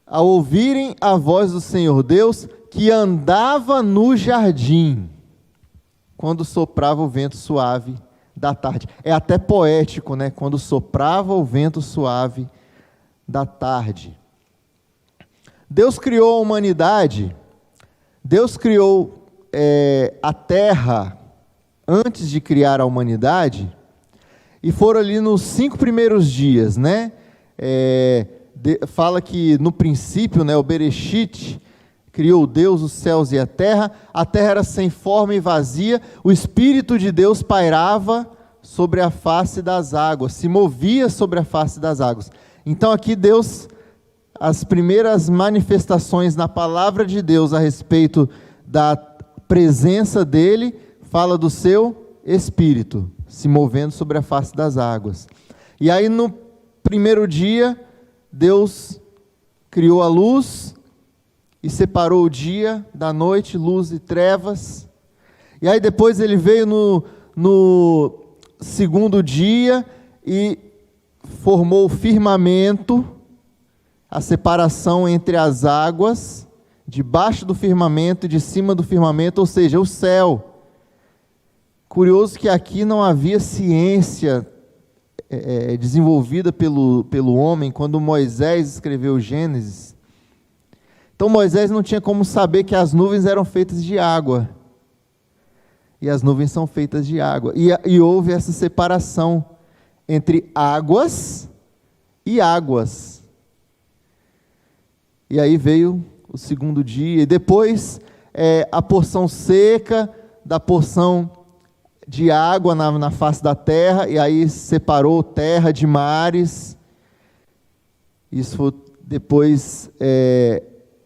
ao ouvirem a voz do Senhor Deus, que andava no jardim, quando soprava o vento suave da tarde. É até poético, né? Quando soprava o vento suave da tarde. Deus criou a humanidade, Deus criou a terra antes de criar a humanidade, e foram ali nos 5 primeiros dias, né? Fala que no princípio, né, o Bereshit, criou Deus os céus e a terra era sem forma e vazia, o Espírito de Deus pairava sobre a face das águas, se movia sobre a face das águas. Então aqui Deus, as primeiras manifestações na palavra de Deus a respeito da presença dele, fala do seu Espírito, se movendo sobre a face das águas. E aí no primeiro dia, Deus criou a luz e separou o dia da noite, luz e trevas. E aí depois ele veio no segundo dia e formou o firmamento, a separação entre as águas, debaixo do firmamento e de cima do firmamento, ou seja, o céu. Curioso que aqui não havia ciência desenvolvida pelo homem, quando Moisés escreveu Gênesis. Então Moisés não tinha como saber que as nuvens eram feitas de água, e as nuvens são feitas de água, e houve essa separação entre águas e águas, e aí veio o segundo dia, e depois a porção seca da porção de água na face da terra, e aí separou terra de mares. Isso foi depois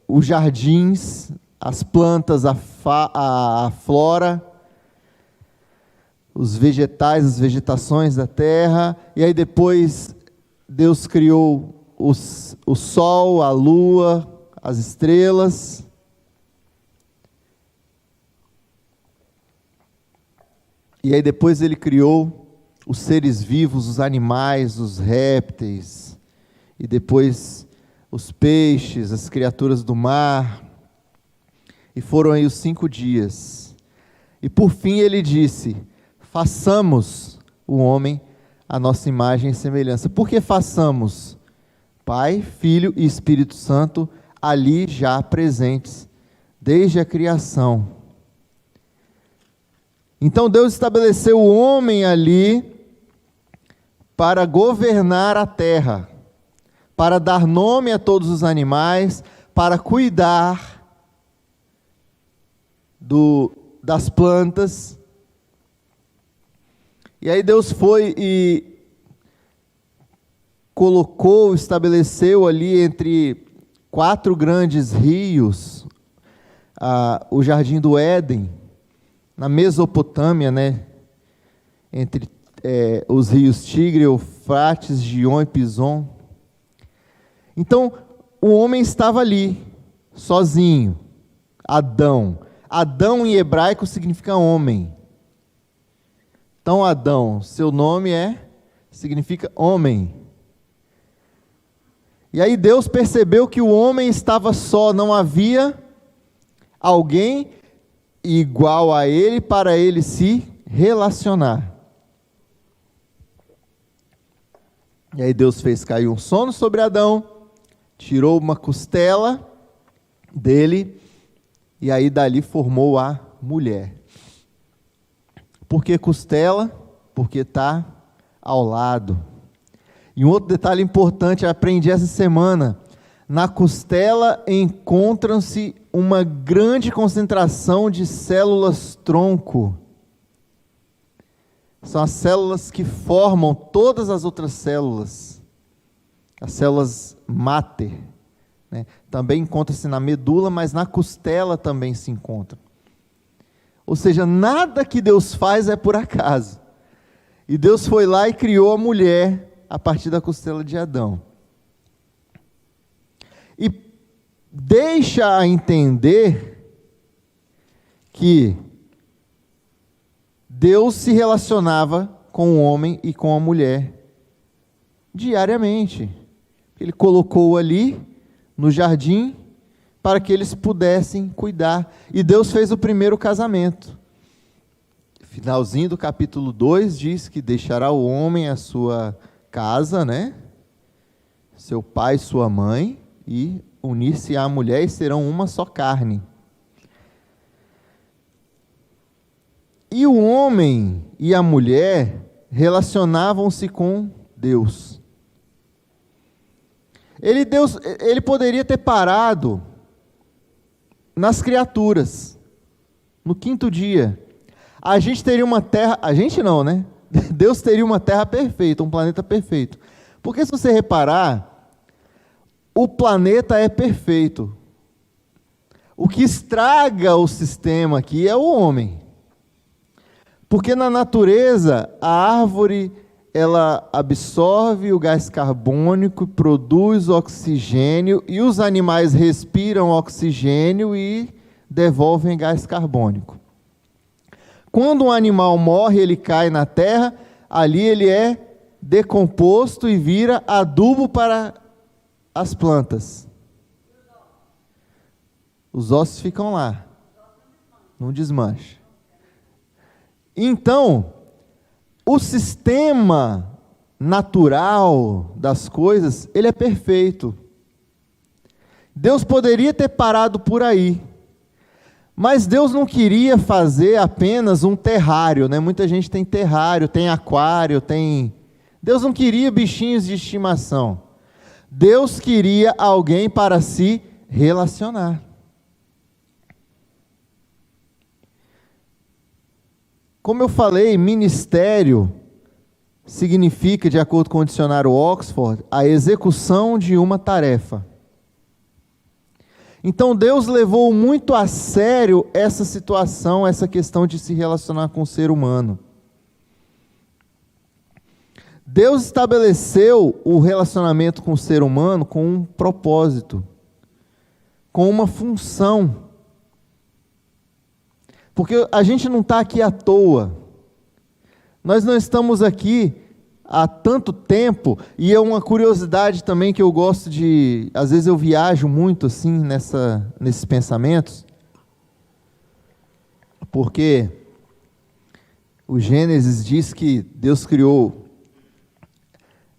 os jardins, as plantas, a flora, os vegetais, as vegetações da terra, e aí depois Deus criou o sol, a lua, as estrelas. E aí depois ele criou os seres vivos, os animais, os répteis, e depois os peixes, as criaturas do mar, e foram aí os 5 dias. E por fim ele disse: façamos o homem a nossa imagem e semelhança. Por que façamos? Pai, Filho e Espírito Santo ali já presentes, desde a criação. Então Deus estabeleceu o homem ali para governar a terra, para dar nome a todos os animais, para cuidar das plantas. E aí Deus foi e estabeleceu ali entre 4 grandes rios, o Jardim do Éden, na Mesopotâmia, né? Entre os rios Tigre, Eufrates, Gion e Pison. Então, o homem estava ali, sozinho, Adão. Adão em hebraico significa homem. Então, Adão, seu nome significa homem. E aí Deus percebeu que o homem estava só, não havia alguém igual a ele para ele se relacionar. E aí Deus fez cair um sono sobre Adão, tirou uma costela dele, e aí dali formou a mulher. Por que costela? Porque está ao lado. E um outro detalhe importante, eu aprendi essa semana: na costela encontram-se uma grande concentração de células tronco. São as células que formam todas as outras células, as células máter, né? Também encontra-se na medula, mas na costela também se encontra. Ou seja, nada que Deus faz é por acaso. E Deus foi lá e criou a mulher a partir da costela de Adão. E deixa a entender que Deus se relacionava com o homem e com a mulher diariamente. Ele colocou ali no jardim para que eles pudessem cuidar. E Deus fez o primeiro casamento. Finalzinho do capítulo 2 diz que deixará o homem a sua casa, né? Seu pai e sua mãe, e unir-se à mulher e serão uma só carne. E o homem e a mulher relacionavam-se com Deus. Ele poderia ter parado nas criaturas, no quinto dia. A gente teria uma terra, a gente não, né? Deus teria uma terra perfeita, um planeta perfeito. Porque se você reparar, o planeta é perfeito. O que estraga o sistema aqui é o homem. Porque na natureza, a árvore, ela absorve o gás carbônico, produz oxigênio, e os animais respiram oxigênio e devolvem gás carbônico. Quando um animal morre, ele cai na terra, ali ele é decomposto e vira adubo para as plantas. Os ossos ficam lá, não desmancha. Então, o sistema natural das coisas, ele é perfeito. Deus poderia ter parado por aí, mas Deus não queria fazer apenas um terrário, né? Muita gente tem terrário, tem aquário, tem... Deus não queria bichinhos de estimação. Deus queria alguém para se relacionar. Como eu falei, ministério significa, de acordo com o dicionário Oxford, a execução de uma tarefa. Então Deus levou muito a sério essa situação, essa questão de se relacionar com o ser humano. Deus estabeleceu o relacionamento com o ser humano com um propósito, com uma função. Porque a gente não está aqui à toa. Nós não estamos aqui há tanto tempo, e é uma curiosidade também que eu gosto de... Às vezes eu viajo muito assim nesses pensamentos, porque o Gênesis diz que Deus criou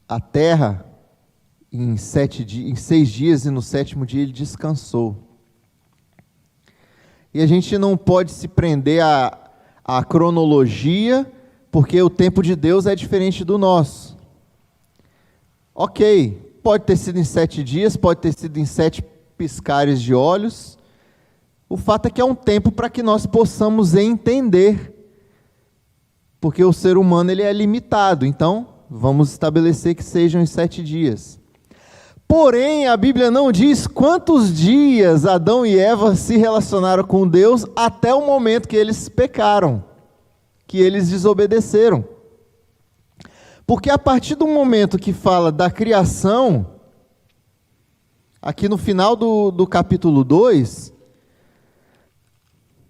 a terra em 6 dias, e no 7º dia ele descansou. E a gente não pode se prender à cronologia, porque o tempo de Deus é diferente do nosso. Ok, pode ter sido em 7 dias, pode ter sido em 7 piscares de olhos. O fato é que é um tempo para que nós possamos entender, porque o ser humano ele é limitado, então vamos estabelecer que sejam em 7 dias. Porém, a Bíblia não diz quantos dias Adão e Eva se relacionaram com Deus até o momento que eles pecaram, que eles desobedeceram. Porque a partir do momento que fala da criação, aqui no final do capítulo 2,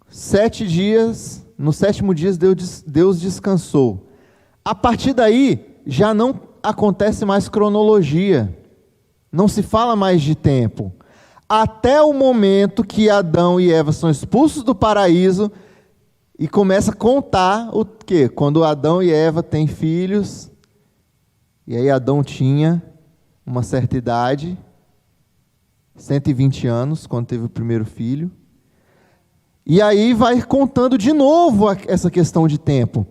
7 dias, no 7º dia Deus descansou. A partir daí, já não acontece mais cronologia. Não se fala mais de tempo. Até o momento que Adão e Eva são expulsos do paraíso e começa a contar o quê? Quando Adão e Eva têm filhos, e aí Adão tinha uma certa idade, 120 anos, quando teve o primeiro filho. E aí vai contando de novo essa questão de tempo.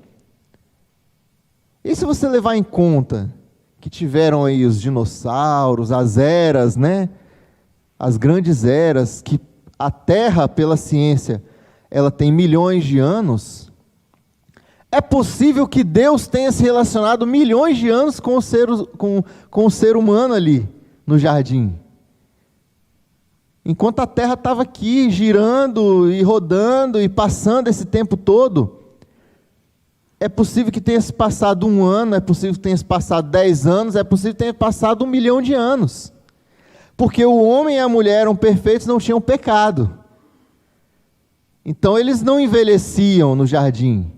E se você levar em conta que tiveram aí os dinossauros, as eras, né? As grandes eras, que a Terra, pela ciência, ela tem milhões de anos, é possível que Deus tenha se relacionado milhões de anos com o ser humano ali, no jardim. Enquanto a Terra estava aqui, girando e rodando e passando esse tempo todo, é possível que tenha se passado 1 ano, é possível que tenha se passado 10 anos, é possível que tenha passado 1 milhão de anos. Porque o homem e a mulher eram perfeitos, não tinham pecado. Então eles não envelheciam no jardim.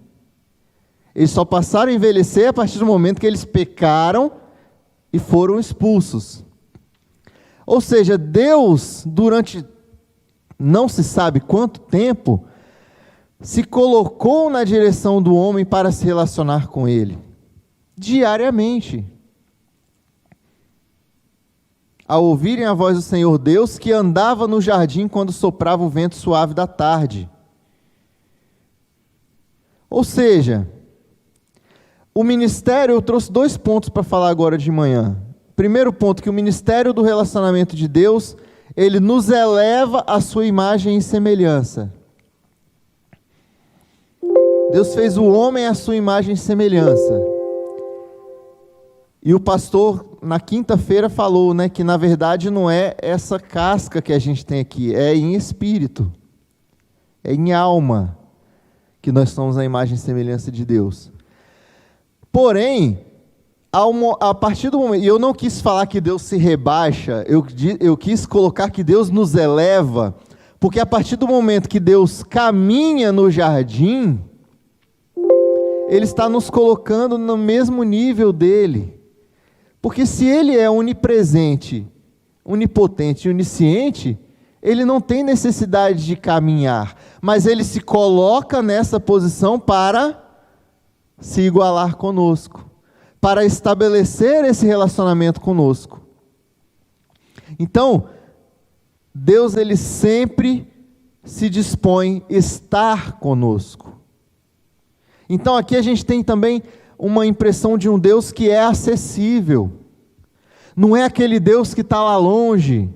Eles só passaram a envelhecer a partir do momento que eles pecaram e foram expulsos. Ou seja, Deus, durante não se sabe quanto tempo, se colocou na direção do homem para se relacionar com ele, diariamente. Ao ouvirem a voz do Senhor Deus, que andava no jardim quando soprava o vento suave da tarde. Ou seja, o ministério, eu trouxe 2 pontos para falar agora de manhã. Primeiro ponto, que o ministério do relacionamento de Deus, ele nos eleva à sua imagem e semelhança. Deus fez o homem à sua imagem e semelhança. E o pastor, na quinta-feira, falou, né, que na verdade não é essa casca que a gente tem aqui, é em espírito, é em alma, que nós somos a imagem e semelhança de Deus. Porém, a partir do momento, e eu não quis falar que Deus se rebaixa, eu quis colocar que Deus nos eleva, porque a partir do momento que Deus caminha no jardim, Ele está nos colocando no mesmo nível dele. Porque se Ele é onipresente, onipotente e onisciente, Ele não tem necessidade de caminhar, mas Ele se coloca nessa posição para se igualar conosco, para estabelecer esse relacionamento conosco. Então, Deus, Ele sempre se dispõe a estar conosco. Então aqui a gente tem também uma impressão de um Deus que é acessível. Não é aquele Deus que está lá longe.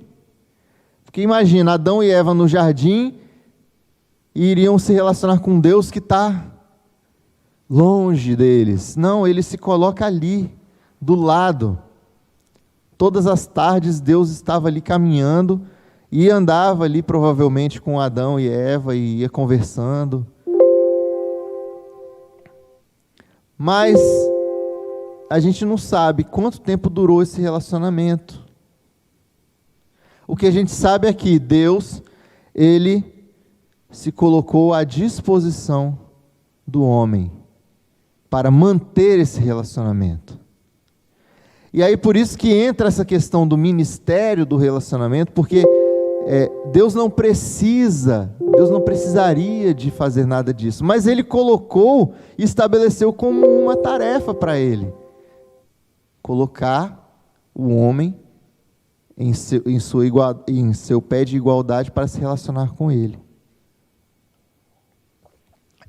Porque imagina, Adão e Eva no jardim e iriam se relacionar com um Deus que está longe deles. Não, Ele se coloca ali, do lado. Todas as tardes Deus estava ali caminhando e andava ali provavelmente com Adão e Eva e ia conversando. Mas a gente não sabe quanto tempo durou esse relacionamento. O que a gente sabe é que Deus, Ele se colocou à disposição do homem para manter esse relacionamento. E aí por isso que entra essa questão do ministério do relacionamento, porque Deus não precisaria de fazer nada disso, mas Ele colocou e estabeleceu como uma tarefa para Ele, colocar o homem em seu pé de igualdade para se relacionar com Ele.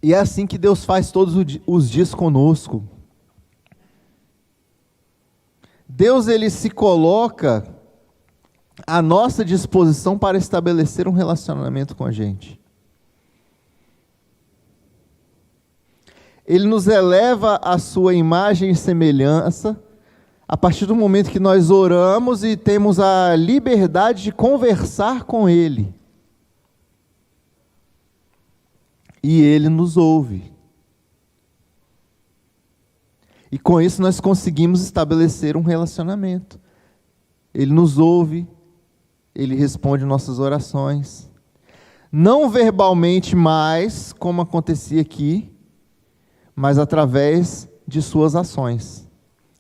E é assim que Deus faz todos os dias conosco. Deus, Ele se coloca à nossa disposição para estabelecer um relacionamento com a gente. Ele nos eleva à sua imagem e semelhança, a partir do momento que nós oramos e temos a liberdade de conversar com Ele. E Ele nos ouve. E com isso nós conseguimos estabelecer um relacionamento. Ele nos ouve, Ele responde nossas orações. Não verbalmente mais, como acontecia aqui, mas através de suas ações.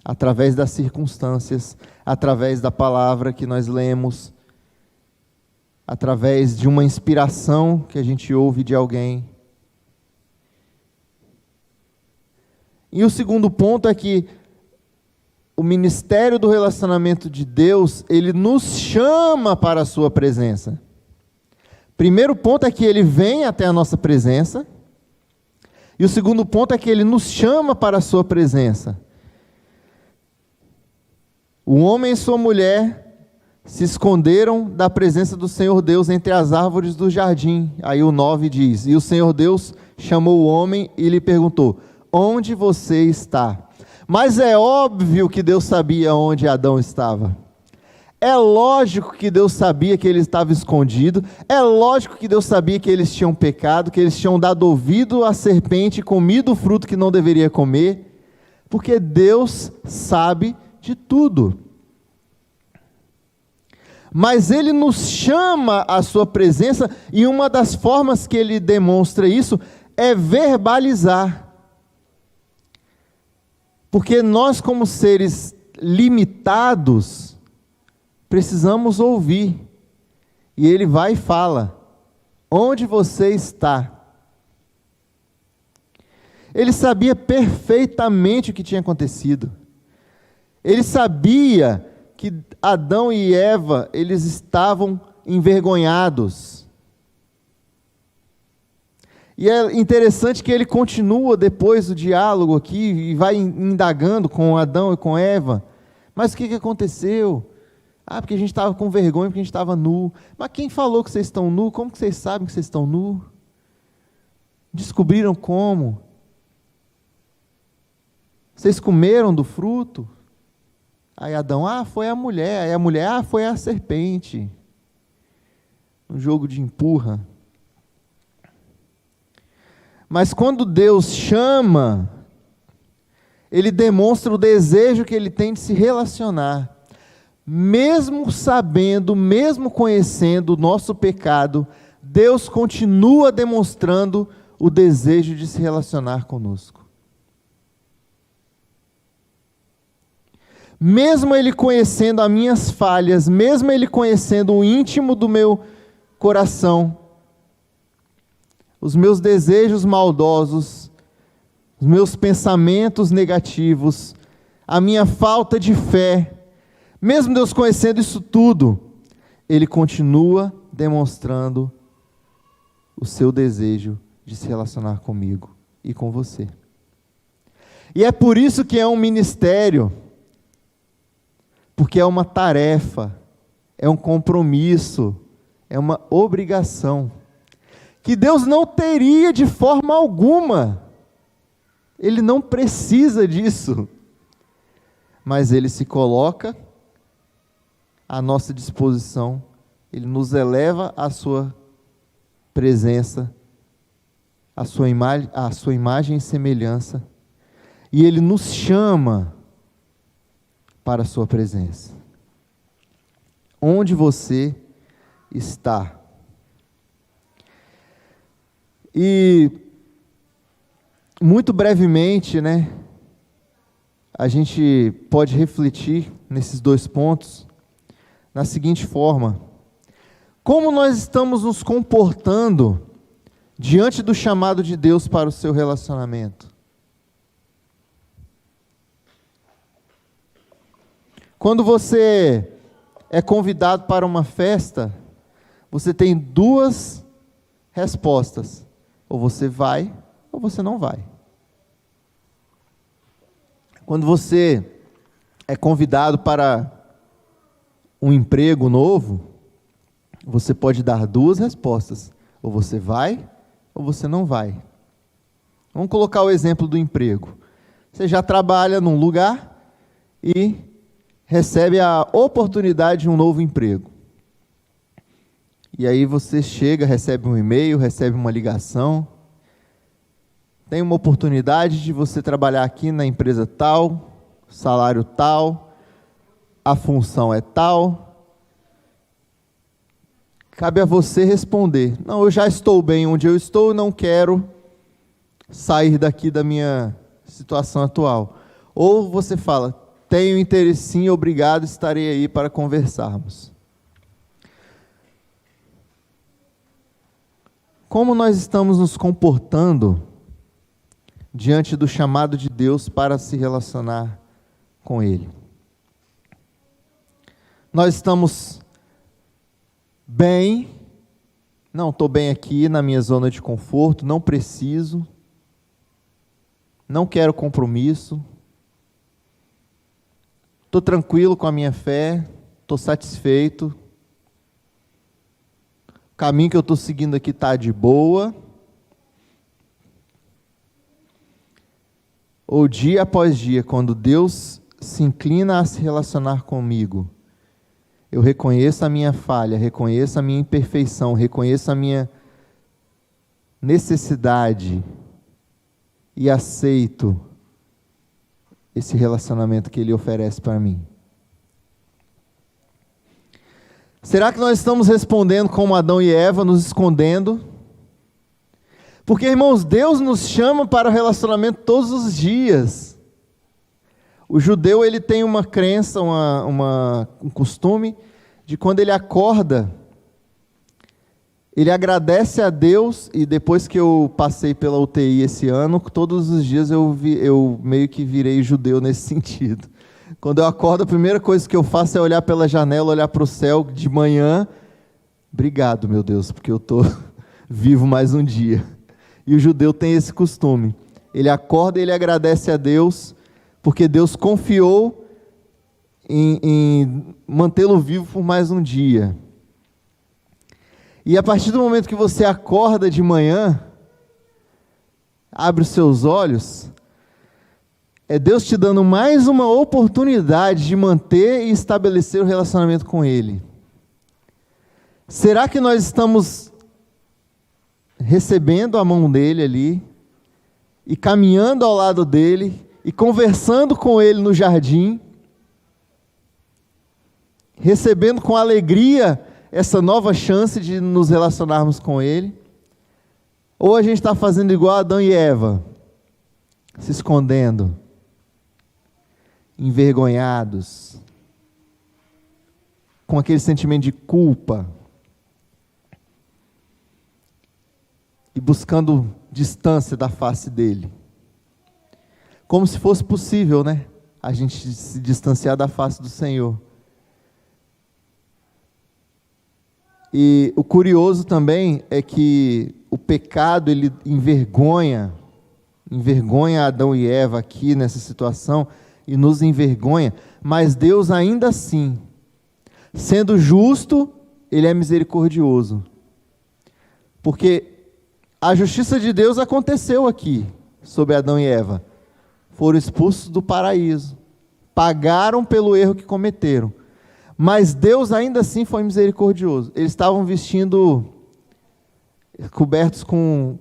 Através das circunstâncias, através da palavra que nós lemos, através de uma inspiração que a gente ouve de alguém. E o segundo ponto é que o ministério do relacionamento de Deus, Ele nos chama para a sua presença. Primeiro ponto é que Ele vem até a nossa presença. E o segundo ponto é que Ele nos chama para a sua presença. O homem e sua mulher se esconderam da presença do Senhor Deus entre as árvores do jardim. Aí o 9 diz, e o Senhor Deus chamou o homem e lhe perguntou, onde você está? Mas é óbvio que Deus sabia onde Adão estava. É lógico que Deus sabia que ele estava escondido. É lógico que Deus sabia que eles tinham pecado, que eles tinham dado ouvido à serpente e comido o fruto que não deveria comer. Porque Deus sabe de tudo. Mas Ele nos chama à sua presença e uma das formas que Ele demonstra isso é verbalizar. Porque nós, como seres limitados, precisamos ouvir. E ele vai e fala: onde você está? Ele sabia perfeitamente o que tinha acontecido. Ele sabia que Adão e Eva, eles estavam envergonhados. E é interessante que ele continua depois do diálogo aqui e vai indagando com Adão e com Eva. Mas o que aconteceu? Porque a gente estava com vergonha, porque a gente estava nu. Mas quem falou que vocês estão nu? Como que vocês sabem que vocês estão nu? Descobriram como? Vocês comeram do fruto? Aí Adão, foi a mulher. Aí a mulher, foi a serpente. Um jogo de empurra. Mas quando Deus chama, Ele demonstra o desejo que Ele tem de se relacionar. Mesmo sabendo, mesmo conhecendo o nosso pecado, Deus continua demonstrando o desejo de se relacionar conosco. Mesmo Ele conhecendo as minhas falhas, mesmo Ele conhecendo o íntimo do meu coração, os meus desejos maldosos, os meus pensamentos negativos, a minha falta de fé, mesmo Deus conhecendo isso tudo, Ele continua demonstrando o seu desejo de se relacionar comigo e com você. E é por isso que é um ministério, porque é uma tarefa, é um compromisso, é uma obrigação, que Deus não teria de forma alguma. Ele não precisa disso, mas Ele se coloca à nossa disposição, Ele nos eleva à sua presença, à sua imagem e semelhança, e Ele nos chama para a sua presença. Onde você está? E muito brevemente, a gente pode refletir nesses dois pontos na seguinte forma: como nós estamos nos comportando diante do chamado de Deus para o seu relacionamento? Quando você é convidado para uma festa, você tem duas respostas: ou você vai, ou você não vai. Quando você é convidado para um emprego novo, você pode dar duas respostas: ou você vai, ou você não vai. Vamos colocar o exemplo do emprego. Você já trabalha num lugar e recebe a oportunidade de um novo emprego. E aí você chega, recebe um e-mail, recebe uma ligação. Tem uma oportunidade de você trabalhar aqui na empresa tal, salário tal, a função é tal. Cabe a você responder: não, eu já estou bem onde eu estou, não quero sair daqui da minha situação atual. Ou você fala: tenho interesse sim, obrigado, estarei aí para conversarmos. Como nós estamos nos comportando diante do chamado de Deus para se relacionar com Ele? Nós estamos bem? Não, estou bem aqui na minha zona de conforto, não preciso, não quero compromisso, estou tranquilo com a minha fé, estou satisfeito, o caminho que eu estou seguindo aqui está de boa. Ou dia após dia, quando Deus se inclina a se relacionar comigo, eu reconheço a minha falha, reconheço a minha imperfeição, reconheço a minha necessidade e aceito esse relacionamento que Ele oferece para mim. Será que nós estamos respondendo como Adão e Eva, nos escondendo? Porque, irmãos, Deus nos chama para o relacionamento todos os dias. O judeu, ele tem uma crença, um costume de quando ele acorda, ele agradece a Deus, e depois que eu passei pela UTI esse ano, todos os dias eu meio que virei judeu nesse sentido. Quando eu acordo, a primeira coisa que eu faço é olhar pela janela, olhar para o céu de manhã. Obrigado, meu Deus, porque eu estou vivo mais um dia. E o judeu tem esse costume. Ele acorda e ele agradece a Deus, porque Deus confiou em mantê-lo vivo por mais um dia. E a partir do momento que você acorda de manhã, abre os seus olhos, é Deus te dando mais uma oportunidade de manter e estabelecer o relacionamento com Ele. Será que nós estamos recebendo a mão dEle ali, e caminhando ao lado dEle, e conversando com Ele no jardim, recebendo com alegria essa nova chance de nos relacionarmos com Ele? Ou a gente está fazendo igual Adão e Eva, se escondendo, envergonhados, com aquele sentimento de culpa, e buscando distância da face dele? Como se fosse possível, né? A gente se distanciar da face do Senhor. E o curioso também é que o pecado, ele envergonha Adão e Eva aqui nessa situação, e nos envergonha, mas Deus ainda assim, sendo justo, Ele é misericordioso. Porque a justiça de Deus aconteceu aqui, sobre Adão e Eva. Foram expulsos do paraíso, pagaram pelo erro que cometeram. Mas Deus ainda assim foi misericordioso. Eles estavam cobertos com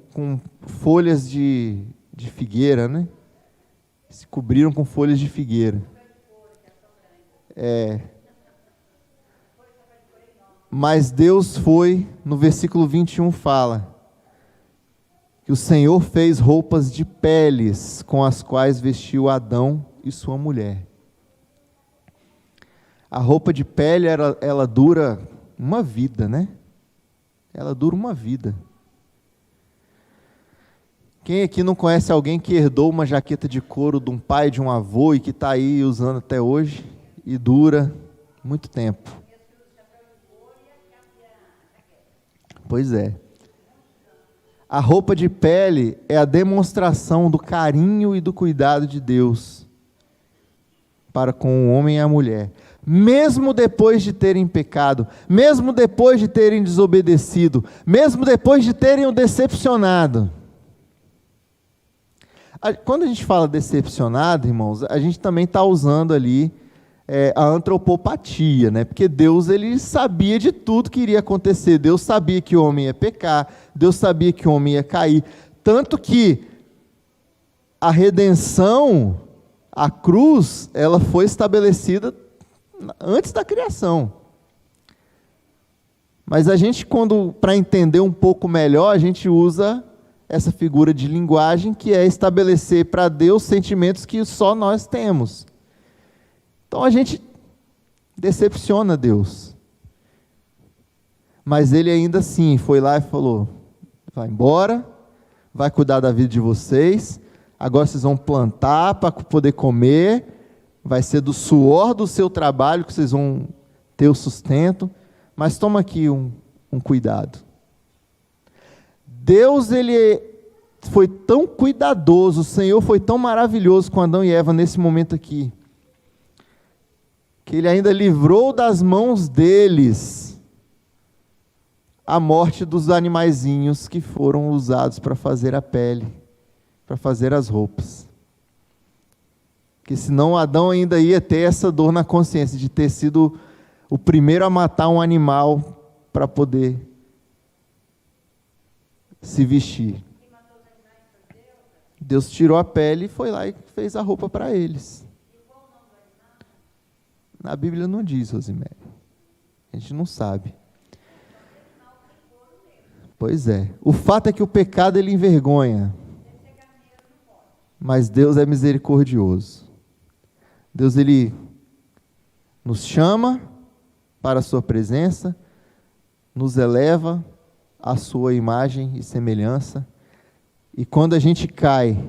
folhas de figueira, né? Se cobriram com folhas de figueira. Mas Deus foi, no versículo 21 fala, que o Senhor fez roupas de peles, com as quais vestiu Adão e sua mulher. A roupa de pele, ela dura uma vida, né? Ela dura uma vida. Quem aqui não conhece alguém que herdou uma jaqueta de couro de um pai, de um avô, e que está aí usando até hoje, e dura muito tempo? Pois é. A roupa de pele é a demonstração do carinho e do cuidado de Deus para com o homem e a mulher. Mesmo depois de terem pecado, mesmo depois de terem desobedecido, mesmo depois de terem o decepcionado. Quando a gente fala decepcionado, irmãos, a gente também está usando ali a antropopatia, né? Porque Deus, ele sabia de tudo que iria acontecer. Deus sabia que o homem ia pecar, Deus sabia que o homem ia cair. Tanto que a redenção, a cruz, ela foi estabelecida antes da criação. Mas a gente, para entender um pouco melhor, a gente usa essa figura de linguagem, que é estabelecer para Deus sentimentos que só nós temos. Então a gente decepciona Deus. Mas Ele ainda assim foi lá e falou: vai embora, vai cuidar da vida de vocês, agora vocês vão plantar para poder comer, vai ser do suor do seu trabalho que vocês vão ter o sustento, mas toma aqui um cuidado. Deus, Ele foi tão cuidadoso, o Senhor foi tão maravilhoso com Adão e Eva nesse momento aqui, que Ele ainda livrou das mãos deles a morte dos animaizinhos que foram usados para fazer a pele, para fazer as roupas. Porque senão Adão ainda ia ter essa dor na consciência de ter sido o primeiro a matar um animal para poder se vestir. Deus tirou a pele e foi lá e fez a roupa para eles. Na Bíblia não diz, Rosimério. A gente não sabe. Pois é. O fato é que o pecado, ele envergonha. Mas Deus é misericordioso. Deus, Ele nos chama para a sua presença, nos eleva à sua imagem e semelhança, e quando a gente cai,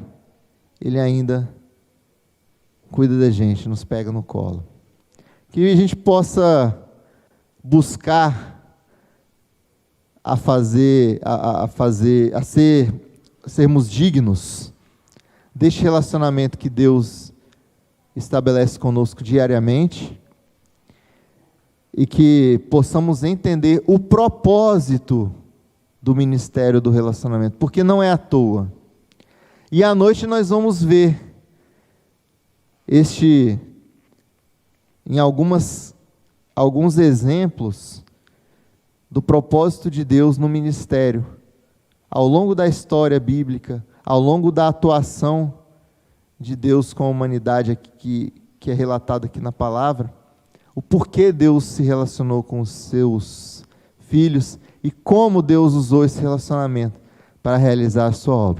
Ele ainda cuida da gente, nos pega no colo. Que a gente possa buscar sermos dignos deste relacionamento que Deus estabelece conosco diariamente, e que possamos entender o propósito do ministério do relacionamento, porque não é à toa. E à noite nós vamos ver alguns exemplos do propósito de Deus no ministério, ao longo da história bíblica, ao longo da atuação de Deus com a humanidade que é relatado aqui na palavra, o porquê Deus se relacionou com os seus filhos e como Deus usou esse relacionamento para realizar a sua obra.